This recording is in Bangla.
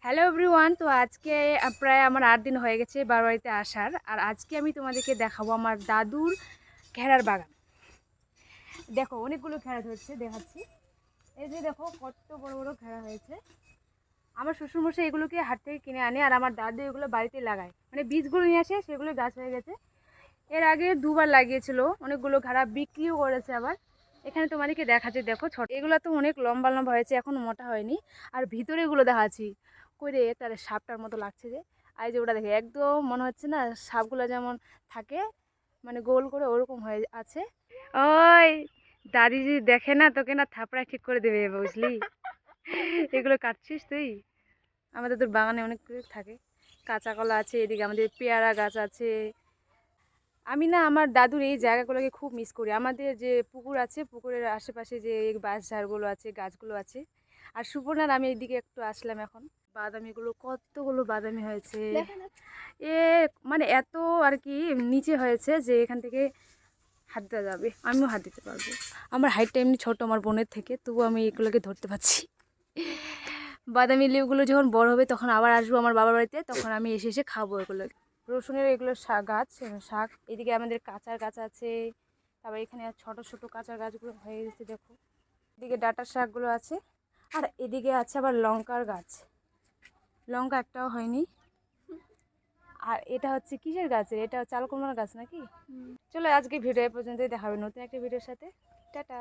Hello everyone. তো আজকে প্রায় আমার 8 দিন হয়ে গেছে বাড়িতে আসার। আর আজকে আমি তোমাদেরকে দেখাবো আমার দাদুর ঘেরার বাগান। দেখো অনেকগুলো ঘেরা ধরছে, দেখাচ্ছি। এই যে দেখো কত বড় বড় ঘেরা হয়েছে। আমার শ্বশুরমশাই এগুলোকে হাট থেকে কিনে আনে, আর আমার দাদু এগুলো বাড়িতে লাগায়, মানে বীজগুলো নিয়ে আসে, সেগুলো গাছ হয়ে গেছে। এর আগে দুবার লাগিয়েছিল, অনেকগুলো ঘেরা বিক্রিও করেছে আবার। এখানে তোমাদেরকে দেখাচ্ছে, দেখো ছোট এগুলো তো অনেক লম্বা লম্বা হয়েছে, এখন মোটা হয়নি। আর ভিতরে এগুলো দেখাচ্ছি করে তার সাপটার মতো লাগছে যে। আর এই যে ওটা দেখে একদম মনে হচ্ছে না সাপগুলো যেমন থাকে, মানে গোল করে ওরকম হয়ে আছে। ওই দাদি যদি দেখে না তোকে না থাপড়ায় ঠিক করে দেবে, বুঝলি? এগুলো কাটছিস তুই? আমাদের তোর বাগানে অনেক কিছু থাকে, কাঁচা কলা আছে, এদিকে আমাদের পেয়ারা গাছ আছে। আমি না আমার দাদুর এই জায়গাগুলোকে খুব মিস করি। আমাদের যে পুকুর আছে, পুকুরের আশেপাশে যে বাঁশঝাড়গুলো আছে, গাছগুলো আছে। আর সুবর্ণার আমি এইদিকে একটু আসলাম এখন। বাদামিগুলো কতগুলো বাদামি হয়েছে এ, মানে এত আর কি নিচে হয়েছে যে এখান থেকে হাত দেওয়া যাবে, আমিও হাত দিতে পারবো। আমার হাইটটা এমনি ছোট আমার বোনের থেকে, তবু আমি এগুলোকে ধরতে পারছি। বাদামি লেবুগুলো যখন বড় হবে তখন আবার আসবো আমার বাবার বাড়িতে, তখন আমি এসে এসে খাবো এগুলো। রসুনের এগুলো গাছ, শাক। এদিকে আমাদের কাঁচার গাছ আছে, তারপর এখানে ছোট ছোট কাঁচার গাছগুলো হয়ে গেছে দেখো। এদিকে ডাঁটার শাকগুলো আছে, আর এদিকে আছে আবার লঙ্কার গাছ। লঙ্কা একটাও হয়নি। আর এটা হচ্ছে কিসের গাছের, এটা চাল কুমড়ার গাছ নাকি? চলো আজকে ভিডিও পর্যন্তই, দেখাবে নতুন একটা ভিডিওর সাথে। টাটা।